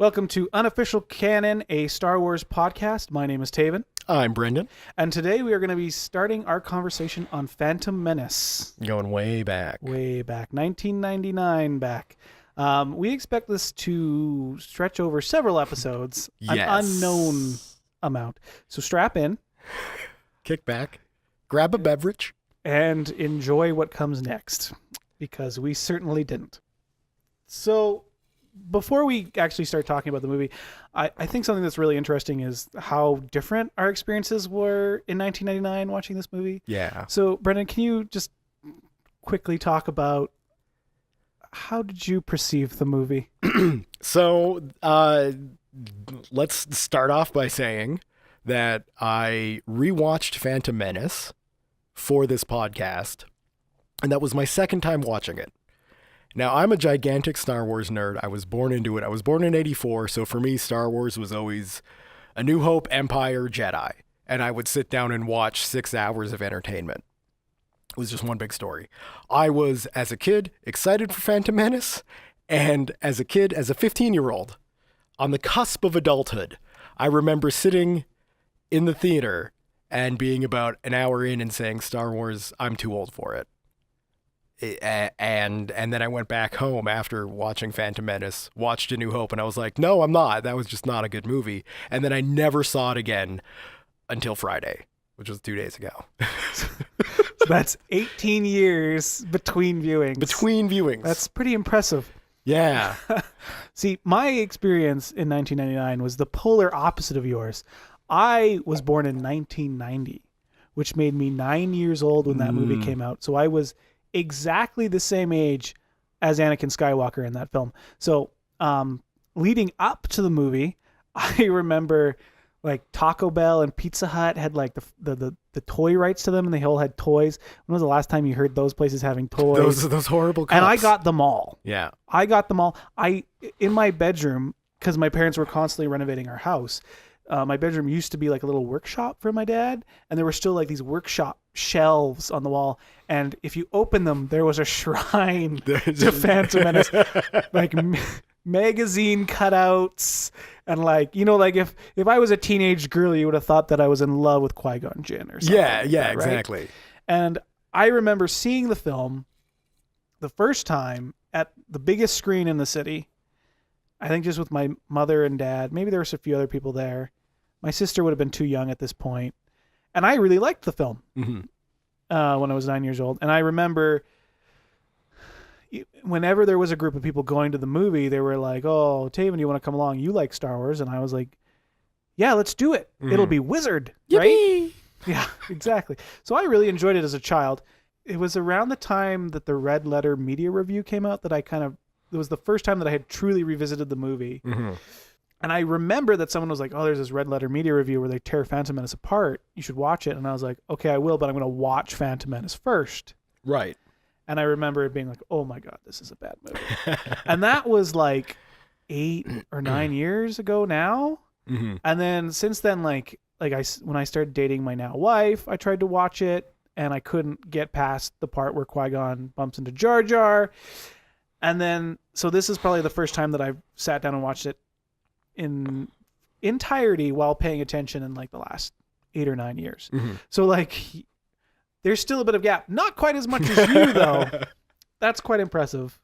Welcome to Unofficial Canon, a Star Wars podcast. My name is Tavin. I'm Brendan. And today we are going to be starting our conversation on Phantom Menace. Going way back. Way back. 1999 back. We expect this to stretch over several episodes. Yes. An unknown amount. So strap in. Kick back. Grab a beverage. And enjoy what comes next. Because we certainly didn't. So before we actually start talking about the movie, I think something that's really interesting is how different our experiences were in 1999 watching this movie. Yeah. So, Brendan, can you just quickly talk about how did you perceive the movie? So, let's start off by saying that I rewatched Phantom Menace for this podcast, and that was my second time watching it. Now, I'm a gigantic Star Wars nerd. I was born into it. I was born in 84, so for me, Star Wars was always A New Hope, Empire, Jedi. And I would sit down and watch 6 hours of entertainment. It was just one big story. I was, as a kid, excited for Phantom Menace. And as a kid, as a 15-year-old, on the cusp of adulthood, I remember sitting in the theater and being about an hour in and saying, Star Wars, I'm too old for it. And then I went back home after watching Phantom Menace, watched A New Hope, and I was like, no, I'm not. That was just not a good movie. And then I never saw it again until Friday, which was 2 days ago. So that's 18 years between viewings. That's pretty impressive. Yeah. See, my experience in 1999 was the polar opposite of yours. I was born in 1990, which made me 9 years old when that movie came out. So I was exactly the same age as Anakin Skywalker in that film. So leading up to the movie, I remember like Taco Bell and Pizza Hut had like the toy rights to them, and they all had toys. When was the last time you heard those places having toys? Those horrible cups. And I got them all. Yeah. I got them all. In my bedroom, because my parents were constantly renovating our house, my bedroom used to be like a little workshop for my dad, and there were still like these workshop shelves on the wall, and if you open them, there was a shrine to Phantom Menace, like magazine cutouts, and like, you know, like if I was a teenage girl, you would have thought that I was in love with Qui-Gon Jin or something. Yeah, like yeah, that, exactly. Right? And I remember seeing the film the first time at the biggest screen in the city. I think just with my mother and dad. Maybe there was a few other people there. My sister would have been too young at this point. And I really liked the film when I was 9 years old. And I remember whenever there was a group of people going to the movie, they were like, oh, Tavin, do you want to come along? You like Star Wars. And I was like, yeah, let's do it. It'll be Wizard, right? Yeah, exactly. So I really enjoyed it as a child. It was around the time that the Red Letter Media Review came out that it was the first time that I had truly revisited the movie. And I remember that someone was like, oh, there's this Red Letter Media Review where they tear Phantom Menace apart. You should watch it. And I was like, okay, I will, but I'm going to watch Phantom Menace first. Right. And I remember it being like, oh my God, this is a bad movie. And that was like 8 or 9 years ago now. And then since then, when I started dating my now wife, I tried to watch it and I couldn't get past the part where Qui-Gon bumps into Jar Jar. And then, so this is probably the first time that I've sat down and watched it in entirety while paying attention in like the last 8 or 9 years. So like there's still a bit of gap, not quite as much as you though. That's quite impressive,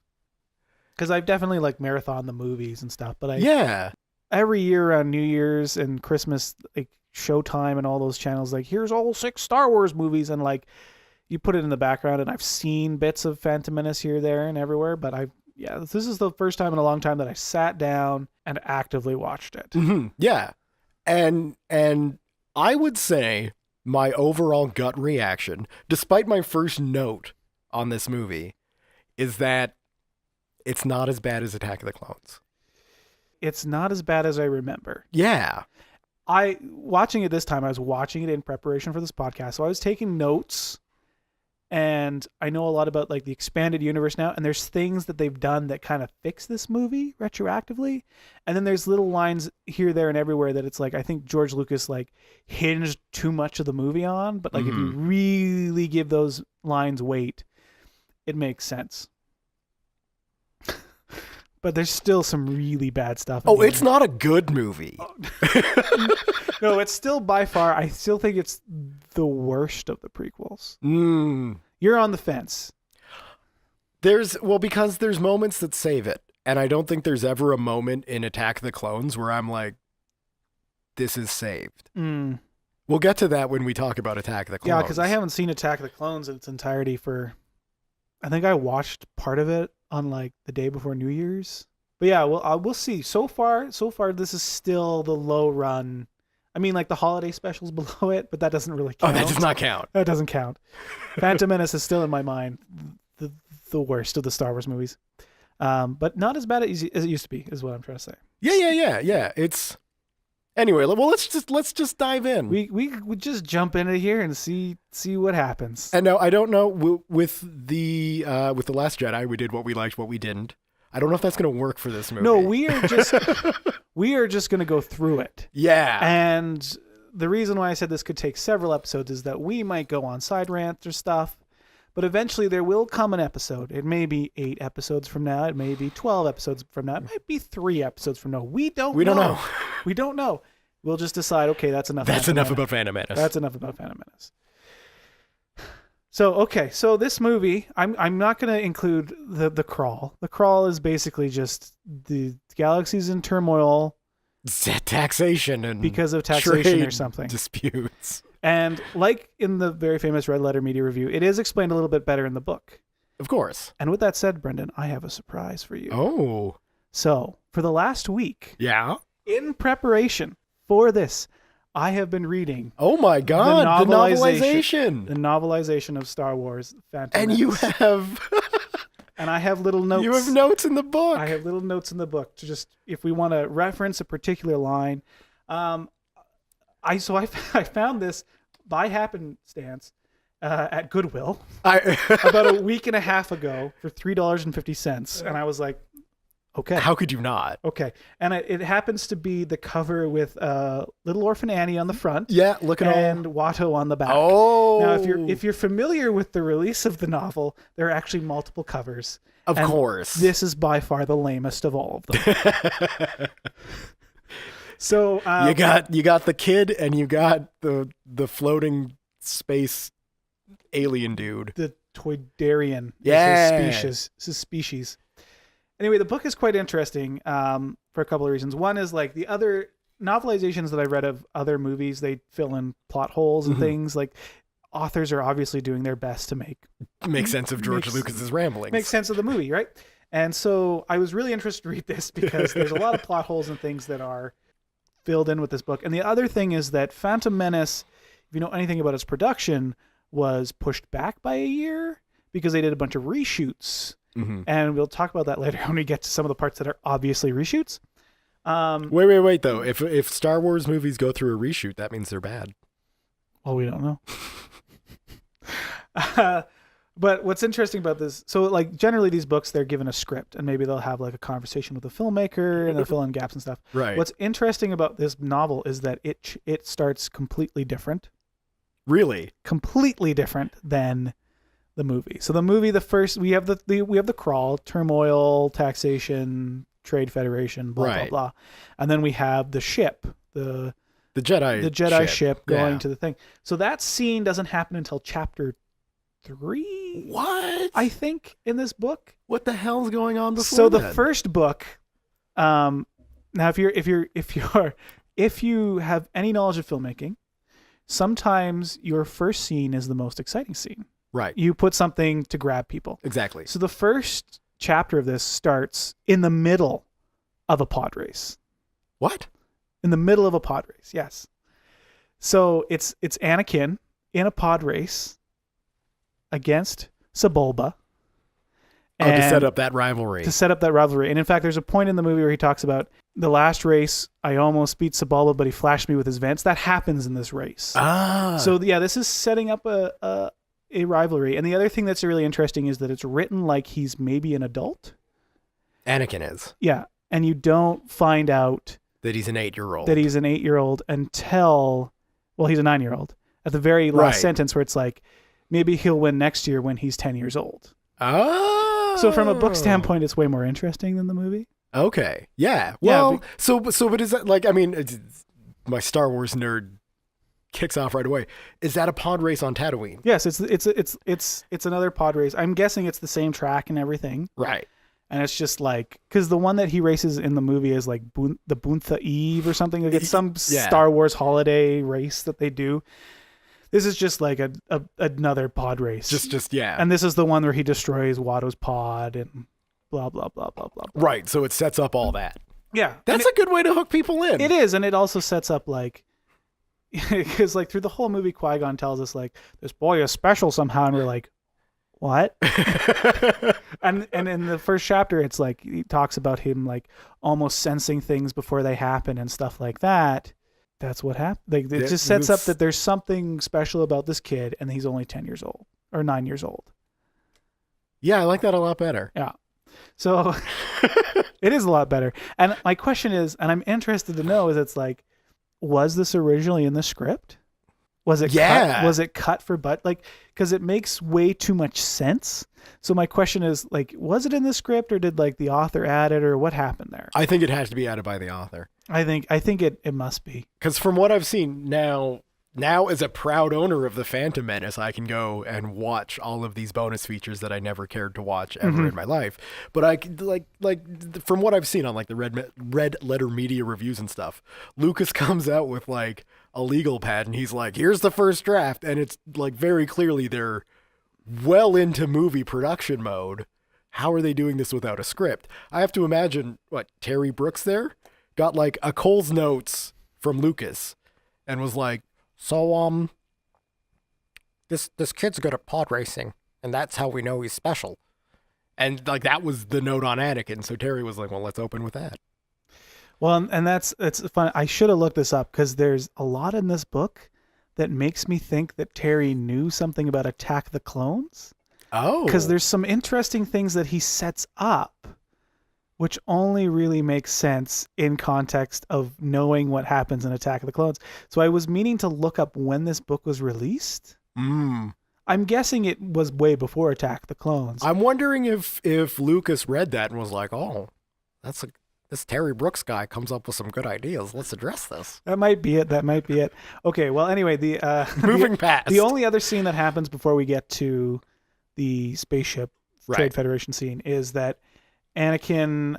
because I've definitely like marathon the movies and stuff, but every year around New Year's and Christmas, like Showtime and all those channels, like here's all 6 Star Wars movies, and like you put it in the background, and I've seen bits of Phantom Menace here, there, and everywhere, but this is the first time in a long time that I sat down and actively watched it. Yeah. And I would say my overall gut reaction, despite my first note on this movie, is that it's not as bad as Attack of the Clones. It's not as bad as I remember. Yeah. Watching it this time, I was watching it in preparation for this podcast, so I was taking notes. And I know a lot about like the expanded universe now, and there's things that they've done that kind of fix this movie retroactively. And then there's little lines here, there, and everywhere that it's like, I think George Lucas like hinged too much of the movie on, but like if you really give those lines weight, it makes sense. but there's still some really bad stuff. Oh, it's not a good movie. No, it's still by far, I still think it's the worst of the prequels. You're on the fence. Because there's moments that save it. And I don't think there's ever a moment in Attack of the Clones where I'm like, this is saved. We'll get to that when we talk about Attack of the Clones. Yeah, because I haven't seen Attack of the Clones in its entirety I think I watched part of it on like the day before New Year's. But yeah, we'll see. So far, this is still the low run. I mean, like the holiday specials below it, but that doesn't really count. Oh, that does not count. That doesn't count. Phantom Menace is still in my mind the worst of the Star Wars movies. But not as bad as it used to be, is what I'm trying to say. Yeah. It's anyway. Well, let's just dive in. We just jump into here and see what happens. And now I don't know with the Last Jedi, we did what we liked, what we didn't. I don't know if that's going to work for this movie. No, we are just going to go through it. Yeah. And the reason why I said this could take several episodes is that we might go on side rants or stuff. But eventually there will come an episode. It may be 8 episodes from now. It may be 12 episodes from now. It might be 3 episodes from now. We don't know. We don't know. We'll just decide, okay, that's enough. That's enough about Phantom Menace. That's enough about Phantom Menace. So this movie, I'm not going to include the crawl. The crawl is basically just the galaxy's in turmoil. Taxation and because of taxation or something. Disputes. And like in the very famous Red Letter Media review, it is explained a little bit better in the book. Of course. And with that said, Brendan, I have a surprise for you. Oh. So, for the last week, in preparation for this, I have been reading. Oh my God, the novelization. The novelization of Star Wars Phantom And Menace. you have... And I have little notes. You have notes in the book. I have little notes in the book to just, if we want to reference a particular line. I found this by happenstance at Goodwill about a week and a half ago for $3.50, and I was like, okay, how could you not? Okay, and it happens to be the cover with Little Orphan Annie on the front, looking and Watto on the back. Oh, now if you're familiar with the release of the novel, there are actually multiple covers. Of course, this is by far the lamest of all of them. So you got the kid and you got the floating space alien dude. The Toydarian. Yeah. Is his species. Anyway, the book is quite interesting for a couple of reasons. One is like the other novelizations that I read of other movies, they fill in plot holes and things. Like authors are obviously doing their best to make sense of George Lucas's ramblings. Make sense of the movie, right? And so I was really interested to read this because there's a lot of plot holes and things that are filled in with this book. And the other thing is that Phantom Menace, if you know anything about its production, was pushed back by a year because they did a bunch of reshoots. And we'll talk about that later when we get to some of the parts that are obviously reshoots. Wait though. If Star Wars movies go through a reshoot, that means they're bad. Well, we don't know. But what's interesting about this, so like generally these books, they're given a script and maybe they'll have like a conversation with a filmmaker and they'll fill in gaps and stuff. Right. What's interesting about this novel is that it starts completely different. Really? Completely different than the movie. So the movie, we have the crawl, turmoil, taxation, trade federation, blah blah. And then we have the ship, the Jedi ship going to the thing. So that scene doesn't happen until chapter 3. What? I think in this book. What the hell's going on before? So the first book, now if you have any knowledge of filmmaking, sometimes your first scene is the most exciting scene. Right. You put something to grab people. Exactly. So the first chapter of this starts in the middle of a pod race. What? In the middle of a pod race, yes. So it's Anakin in a pod race against Sebulba. To set up that rivalry. And in fact, there's a point in the movie where he talks about the last race, I almost beat Sebulba, but he flashed me with his vents. That happens in this race. So yeah, this is setting up a rivalry. And the other thing that's really interesting is that it's written like he's maybe an adult. Anakin is. Yeah. And you don't find out that he's an 8-year-old. Until, well, he's a 9-year-old. At the very last sentence where it's like, maybe he'll win next year when he's 10 years old. Oh. So from a book standpoint, it's way more interesting than the movie. Okay. Yeah. Yeah, Well, but is that like, I mean, my Star Wars nerd kicks off right away. Is that a pod race on Tatooine? Yes, it's another pod race. I'm guessing it's the same track and everything. Right. And it's just like, because the one that he races in the movie is like the Buntha Eve or something. Like it's some Star Wars holiday race that they do. This is just like another pod race. Just yeah. And this is the one where he destroys Watto's pod and blah, blah, blah, blah, blah, blah. Right. So it sets up all that. Yeah. That's a good way to hook people in. It is. And it also sets up like, because like through the whole movie, Qui-Gon tells us like, this boy is special somehow. And we're like, what? and in the first chapter, it's like, he talks about him like almost sensing things before they happen and stuff like that. That's what happened. Like, it just sets up that there's something special about this kid and he's only 10 years old or 9 years old. Yeah, I like that a lot better. Yeah. So it is a lot better. And my question is, and I'm interested to know, is it's like, was this originally in the script? Was it cut? Was it cut for because it makes way too much sense. So my question is like, was it in the script or did like the author add it or what happened there? I think it has to be added by the author. I think it must be. Because from what I've seen now as a proud owner of the Phantom Menace, I can go and watch all of these bonus features that I never cared to watch ever in my life. But I like from what I've seen on like the Red Letter Media reviews and stuff, Lucas comes out with like a legal pad and he's like, here's the first draft. And it's like very clearly they're well into movie production mode. How are they doing this without a script? I have to imagine Terry Brooks there got like a Cole's notes from Lucas and was like, so, this kid's good at pod racing, and that's how we know he's special. And like that was the note on Anakin. So Terry was like, well, let's open with that. Well, and it's fun. I should have looked this up because there's a lot in this book that makes me think that Terry knew something about Attack the Clones. Oh. Because there's some interesting things that he sets up, which only really makes sense in context of knowing what happens in Attack of the Clones. So I was meaning to look up when this book was released. I'm guessing it was way before Attack of the Clones. I'm wondering if Lucas read that and was like, oh, this Terry Brooks guy comes up with some good ideas. Let's address this. That might be it. Okay, well, anyway, moving past. The only other scene that happens before we get to the spaceship Trade Federation scene is that Anakin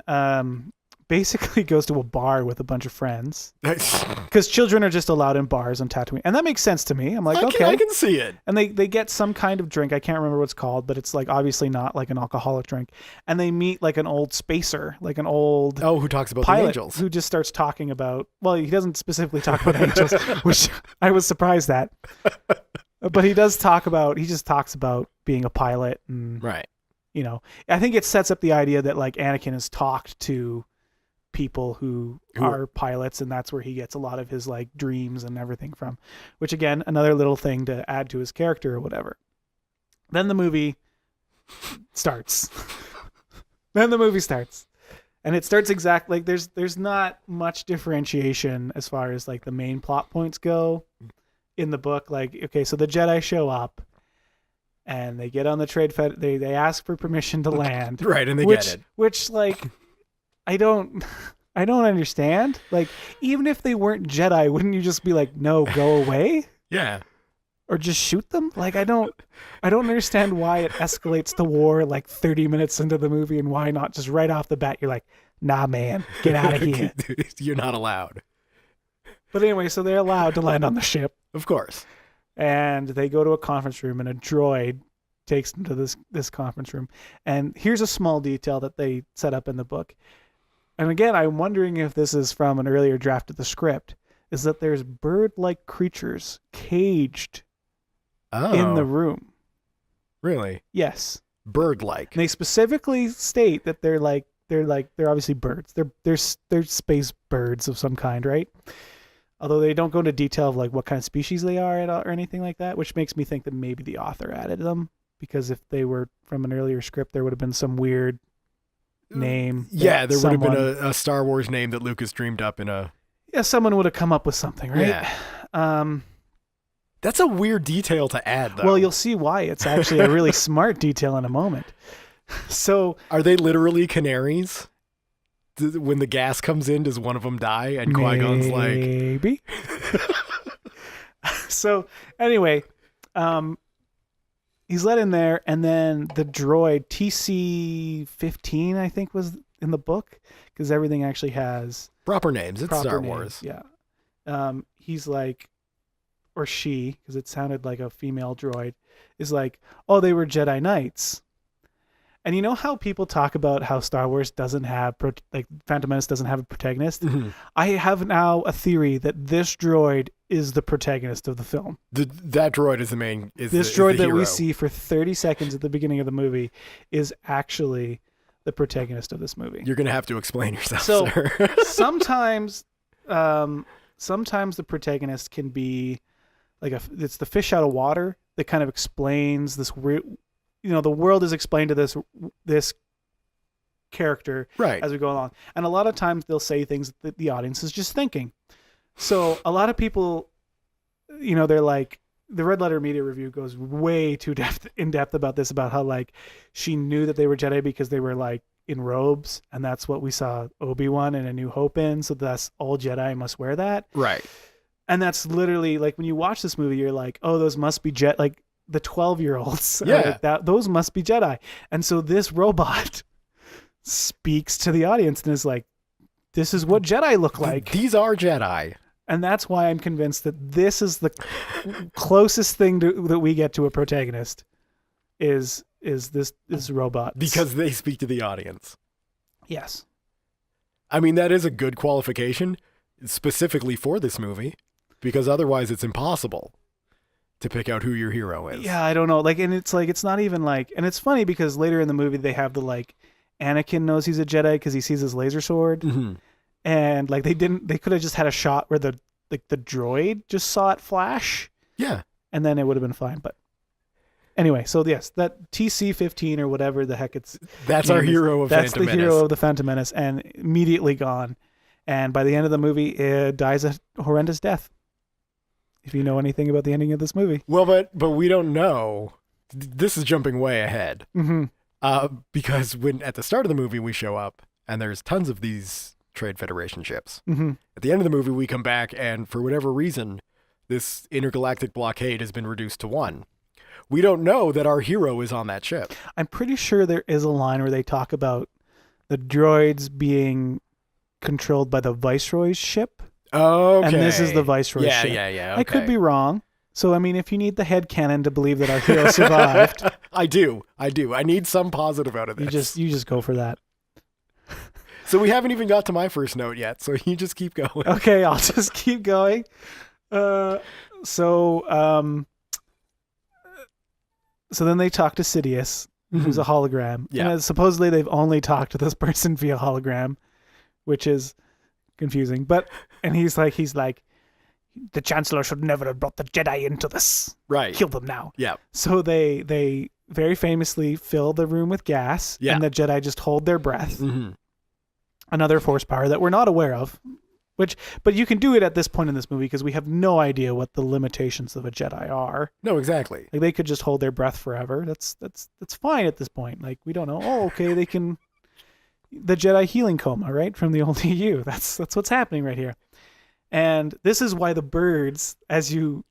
basically goes to a bar with a bunch of friends because children are just allowed in bars on Tatooine, and that makes sense to me. I'm like, okay, I can see it. And they get some kind of drink. I can't remember what it's called, but it's like obviously not like an alcoholic drink. And they meet like an old spacer, like an old who talks about pilot the angels, who just starts talking about. Well, he doesn't specifically talk about angels, which I was surprised at. But he just talks about being a pilot and right. You know, I think it sets up the idea that like Anakin has talked to people who are pilots, and that's where he gets a lot of his like dreams and everything from, which again, another little thing to add to his character or whatever. Then the movie starts. And it starts exactly like there's not much differentiation as far as like the main plot points go in the book. Like, okay, so the Jedi show up and they get on the trade fed. They ask for permission to land. Right, and they get it. Which like I don't understand. Like, even if they weren't Jedi, wouldn't you just be like, no, go away? Yeah. Or just shoot them? Like, I don't understand why it escalates to war like 30 minutes into the movie, and why not just right off the bat you're like, nah, man, get out of here. You're not allowed. But anyway, so they're allowed to land on the ship. Of course. And they go to a conference room, and a droid takes them to this conference room. And here's a small detail that they set up in the book. And again, I'm wondering if this is from an earlier draft of the script, is that there's bird-like creatures caged in the room. Really? Yes. Bird-like. And they specifically state that they're obviously birds. They're space birds of some kind, right? Although they don't go into detail of like what kind of species they are or anything like that, which makes me think that maybe the author added them, because if they were from an earlier script, there would have been some weird name. Yeah, there would have been a Star Wars name that Lucas dreamed up in a... Yeah, someone would have come up with something, right? Yeah. That's a weird detail to add, though. Well, you'll see why. It's actually a really smart detail in a moment. So... Are they literally canaries? when the gas comes in, does one of them die? And Qui-Gon's like, maybe. So anyway, he's let in there, and then the droid TC-15, I think, was in the book, because everything actually has proper names. It's proper Star names. Wars. Yeah. He's like, or she, because it sounded like a female droid, is like, oh, they were Jedi Knights. And you know how people talk about how Star Wars doesn't have, like Phantom Menace doesn't have a protagonist? Mm-hmm. I have now a theory that this droid is the protagonist of the film. That droid is the main. This droid that we see for 30 seconds at the beginning of the movie is actually the protagonist of this movie. You're going to have to explain yourself, so sir. sometimes the protagonist can be like it's the fish out of water that kind of explains this weird. The world is explained to this character right as we go along. And a lot of times they'll say things that the audience is just thinking. So a lot of people, they're like, the Red Letter Media review goes way too in depth about this, about how like she knew that they were Jedi because they were like in robes, and that's what we saw Obi-Wan and A New Hope in. So that's all Jedi must wear that. Right. And that's literally like when you watch this movie, you're like, oh, those must be like the 12-year-olds. Yeah. Like those must be Jedi. And so this robot speaks to the audience and is like, this is what Jedi look like. These are Jedi. And that's why I'm convinced that this is the closest thing that we get to a protagonist is this robot. Because they speak to the audience. Yes. I mean, that is a good qualification specifically for this movie, because otherwise it's impossible to pick out who your hero is. Yeah, I don't know. Like, and it's like, it's not even like, and it's funny because later in the movie they have the like, Anakin knows he's a Jedi because he sees his laser sword. Mm-hmm. And like they could have just had a shot where the droid just saw it flash. Yeah. And then it would have been fine. But anyway, so yes, that TC-15 or whatever the heck that's our hero of Phantom Menace. That's the hero of the Phantom Menace, and immediately gone. And by the end of the movie, it dies a horrendous death. If you know anything about the ending of this movie. Well, but we don't know. This is jumping way ahead. Mm-hmm. Because when at the start of the movie we show up and there's tons of these Trade Federation ships. Mm-hmm. At the end of the movie we come back and for whatever reason this intergalactic blockade has been reduced to one. We don't know that our hero is on that ship. I'm pretty sure there is a line where they talk about the droids being controlled by the Viceroy's ship. Okay. And this is the Viceroy's ship. Yeah. Okay. I could be wrong. So, I mean, if you need the headcanon to believe that our hero survived. I do. I need some positive out of this. You just go for that. So we haven't even got to my first note yet. So you just keep going. Okay, I'll just keep going. So then they talk to Sidious, who's a hologram. Yeah. And supposedly they've only talked to this person via hologram, which is confusing. And he's like, the Chancellor should never have brought the Jedi into this. Right. Kill them now. Yeah. So they very famously fill the room with gas, and the Jedi just hold their breath. Mm-hmm. Another force power that we're not aware of, but you can do it at this point in this movie because we have no idea what the limitations of a Jedi are. No, exactly. Like they could just hold their breath forever. That's fine at this point. Like we don't know. Oh, okay, they can. The Jedi healing coma, right, from the old EU. That's what's happening right here. And this is why the birds, as you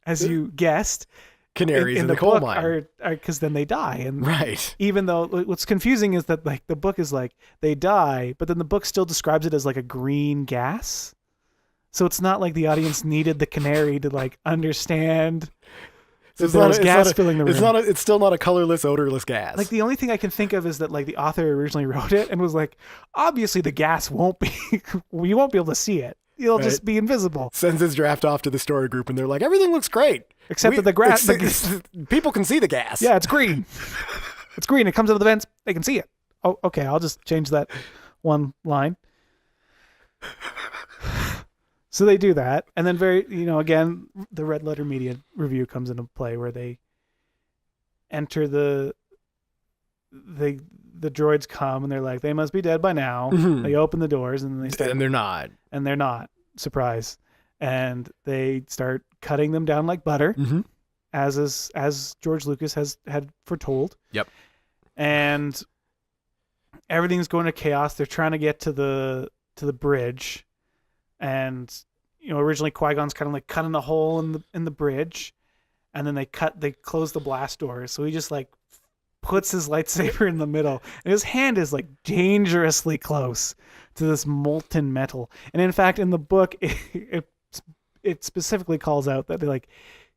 guessed, canaries in the coal book mine, are because then they die. And right. Even though what's confusing is that like the book is like they die, but then the book still describes it as like a green gas. So it's not like the audience needed the canary to like understand. So there's gas filling the room. It's still not a colorless, odorless gas. Like the only thing I can think of is that like the author originally wrote it and was like, obviously the gas won't be, we won't be able to see it. It'll just be invisible. Sends his draft off to the story group and they're like, everything looks great. Except that the grass, people can see the gas. Yeah, it's green. It's green. It comes out of the vents. They can see it. Oh, okay. I'll just change that one line. So they do that. And then again, the Red Letter Media review comes into play where they enter the droids come and they're like, they must be dead by now. Mm-hmm. They open the doors and they start, and they're not. And they're not. Surprise. And they start cutting them down like butter, mm-hmm. as George Lucas had foretold. Yep. And everything's going to chaos. They're trying to get to the to the bridge, and originally Qui-Gon's kind of like cutting a hole in the bridge, and then they close the blast doors, so he just like puts his lightsaber in the middle, and his hand is like dangerously close to this molten metal. And in fact, in the book, it specifically calls out that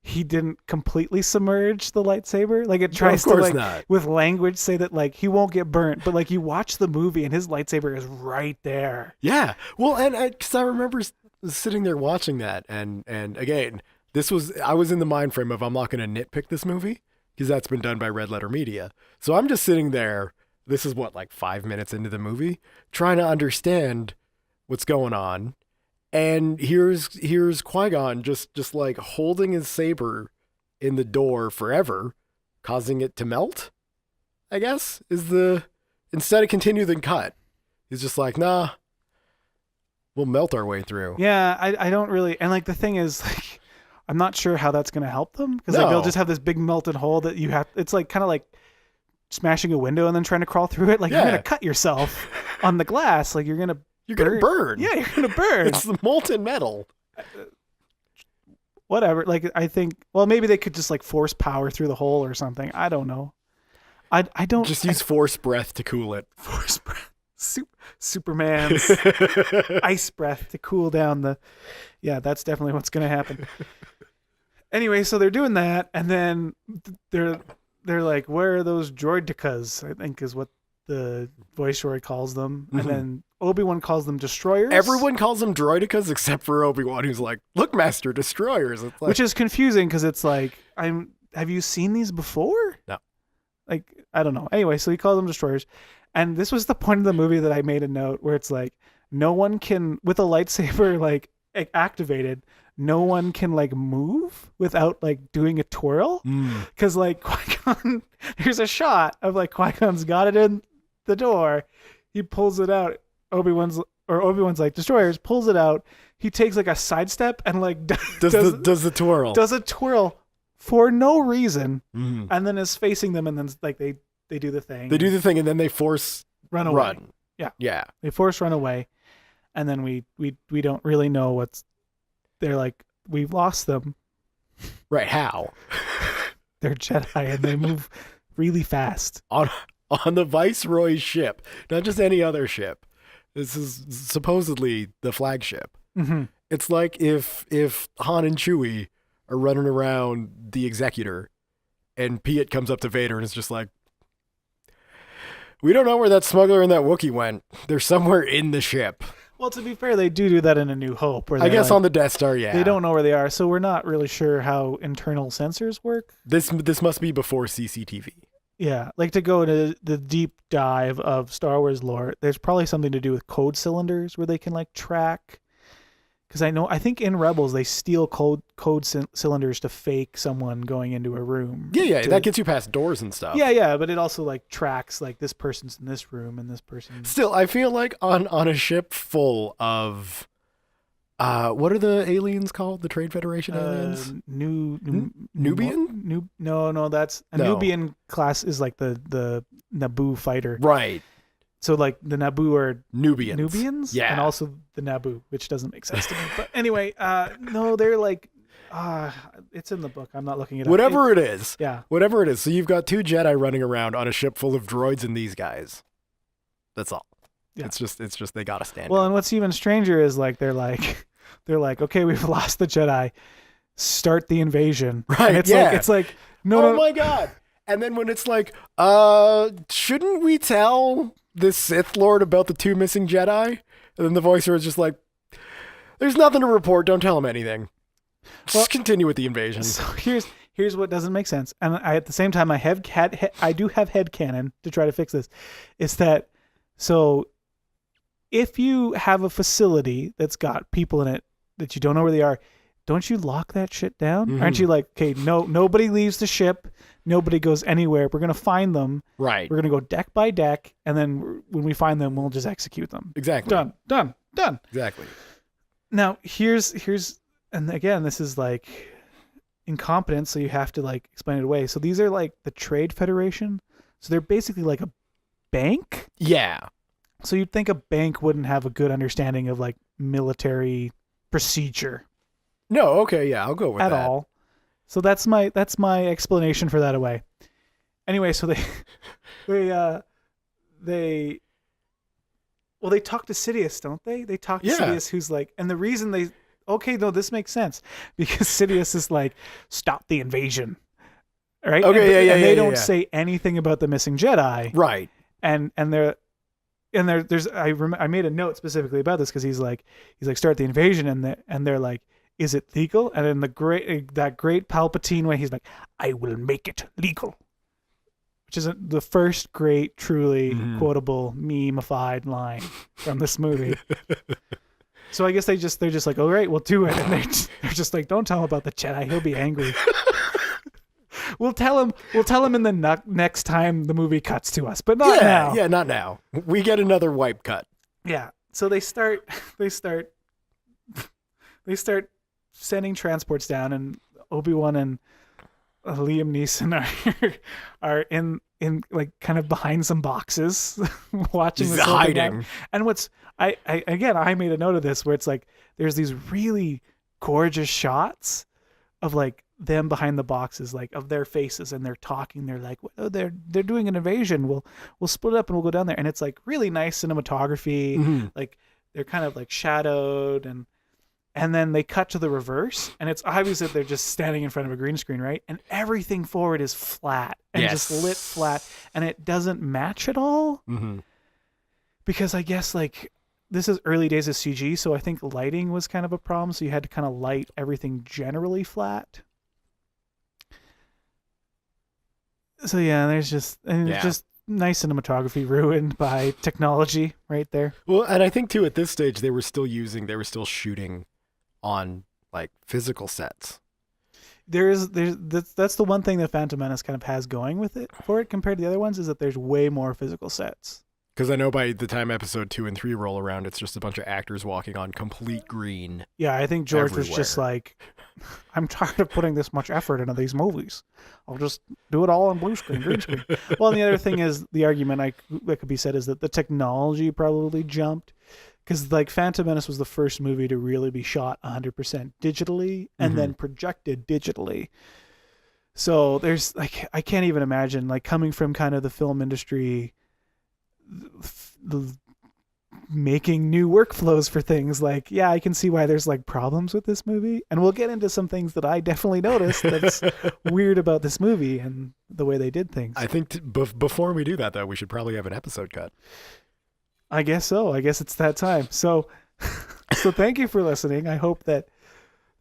he didn't completely submerge the lightsaber. Like it tries to not. with language say that like he won't get burnt, but like you watch the movie and his lightsaber is right there. Yeah. Well, and because I remember sitting there watching that, and again, I was in the mind frame of I'm not going to nitpick this movie because that's been done by Red Letter Media. So I'm just sitting there. This is like 5 minutes into the movie, trying to understand what's going on. And here's Qui-Gon just like holding his saber in the door forever, causing it to melt, I guess, instead of continue then cut. He's just like, nah, we'll melt our way through. Yeah, I don't really, and like the thing is, like, I'm not sure how that's going to help them, because like they'll just have this big melted hole that you have, it's like kind of like smashing a window and then trying to crawl through it. Like you're going to cut yourself on the glass, like you're going to burn. Yeah, you're going to burn. It's the molten metal. Whatever. Like, I think, well, maybe they could just like force power through the hole or something. I don't know. I don't. Just use force breath to cool it. Force breath. Superman's ice breath to cool down yeah, that's definitely what's going to happen. Anyway, so they're doing that, and then they're like, where are those droidicas, I think is what the voice droid calls them. Mm-hmm. And then Obi-Wan calls them destroyers. Everyone calls them droidicas except for Obi-Wan, who's like, look, Master, destroyers. It's like, which is confusing because it's like, have you seen these before? No. Like, I don't know. Anyway, so he calls them destroyers. And this was the point of the movie that I made a note where it's like, no one can, with a lightsaber like activated, no one can like move without like doing a twirl. Because like Qui-Gon, here's a shot of like Qui-Gon's got it in the door. He pulls it out. Obi-Wan's like, destroyers, pulls it out. He takes like a sidestep and like does the twirl. Does a twirl for no reason. And then is facing them, and then like they do the thing. They do the thing, and then they force run away. Yeah. They force run away, and then we don't really know what's. They're like, we've lost them. Right? How? They're Jedi and they move really fast on the Viceroy's ship, not just any other ship. This is supposedly the flagship. Mm-hmm. It's like if Han and Chewie are running around the Executor, and Piet comes up to Vader and is just like, we don't know where that smuggler and that Wookiee went. They're somewhere in the ship. Well, to be fair, they do that in A New Hope. Where I guess like, on the Death Star, yeah. They don't know where they are, so we're not really sure how internal sensors work. This must be before CCTV. Yeah, like to go into the deep dive of Star Wars lore, there's probably something to do with code cylinders where they can like track. Because I think in Rebels they steal code cylinders to fake someone going into a room. Yeah, that gets you past doors and stuff. Yeah, but it also like tracks like this person's in this room and this person. Still, I feel like on a ship full of, what are the aliens called? The Trade Federation aliens? Nubian? No, that's a Nubian class is like the Naboo fighter. Right. So like the Naboo are Nubians? Yeah. And also the Naboo, which doesn't make sense to me. But anyway, no, they're like, it's in the book. I'm not looking it up. Whatever it is. Yeah. Whatever it is. So you've got two Jedi running around on a ship full of droids and these guys. That's all. Yeah. It's just they gotta stand. Well, and what's even stranger is like they're like, okay, we've lost the Jedi. Start the invasion. Right. And it's like no. My God. And then when it's like, shouldn't we tell this Sith Lord about the two missing Jedi? And then the voicer is just like, there's nothing to report. Don't tell him anything. Just continue with the invasion. So here's what doesn't make sense. And at the same time, I do have headcanon to try to fix this. It's that, so if you have a facility that's got people in it that you don't know where they are, don't you lock that shit down? Mm-hmm. Aren't you like, okay, nobody leaves the ship. Nobody goes anywhere. We're going to find them. Right. We're going to go deck by deck. And then when we find them, we'll just execute them. Exactly. Done. Exactly. Now, here's, and again, this is like incompetence. So you have to like explain it away. So these are like the Trade Federation. So they're basically like a bank. Yeah. So you'd think a bank wouldn't have a good understanding of like military procedure No, okay, yeah, I'll go with at that. all. So that's my explanation for that away. Anyway, so they talk to Sidious, don't they? They talk to Yeah. Sidious, who's like, and the reason this makes sense because Sidious is like, stop the invasion, right? Okay, and they don't yeah. say anything about the missing Jedi, Right. and there's I made a note specifically about this because he's like start the invasion, and they're like, is it legal? And in that great Palpatine way, he's like, I will make it legal. Which is the first great, truly quotable, meme-ified line from this movie. So I guess they're just like, all right, we'll do it. And they're just like, don't tell him about the Jedi. He'll be angry. We'll tell him in the next time the movie cuts to us, but not now. Yeah, not now. We get another wipe cut. Yeah. So they start sending transports down, and Obi-Wan and Liam Neeson are in like kind of behind some boxes watching this whole thing hiding. And what's I made a note of this where it's like there's these really gorgeous shots of like them behind the boxes, like of their faces, and they're talking. They're like, oh, they're doing an invasion. We'll split up and we'll go down there. And it's like really nice cinematography. Like they're kind of like shadowed, and then they cut to the reverse, and it's obvious that they're just standing in front of a green screen, right? And everything forward is flat and just lit flat, and it doesn't match at all. Because I guess like this is early days of CG, so I think lighting was kind of a problem. So you had to kind of light everything generally flat. So yeah, there's just nice cinematography ruined by technology right there. Well, and I think too at this stage they were still shooting on like physical sets. That's the one thing that Phantom Menace kind of has going with it for it compared to the other ones, is that there's way more physical sets. Because I know by the time episode 2 and 3 roll around, it's just a bunch of actors walking on complete green. Yeah, I think George was just everywhere. like, I'm tired of putting this much effort into these movies. I'll just do it all on blue screen, green screen. Well, and the other thing is, the argument that could be said is that the technology probably jumped. Because like Phantom Menace was the first movie to really be shot 100% digitally and then projected digitally. So there's like, I can't even imagine like coming from kind of the film industry, making new workflows for things. Like, yeah, I can see why there's like problems with this movie, and we'll get into some things that I definitely noticed that's weird about this movie and the way they did things. I think before we do that though, we should probably have an episode cut. I guess so. I guess it's that time. So thank you for listening. I hope that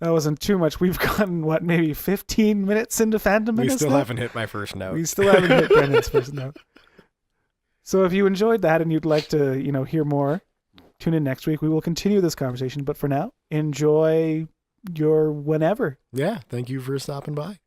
wasn't too much. We've gotten maybe 15 minutes into Phantom Menace. We still now? haven't hit my first note. We still haven't hit Brendan's first note. So if you enjoyed that and you'd like to, hear more, tune in next week. We will continue this conversation. But for now, enjoy your whenever. Yeah. Thank you for stopping by.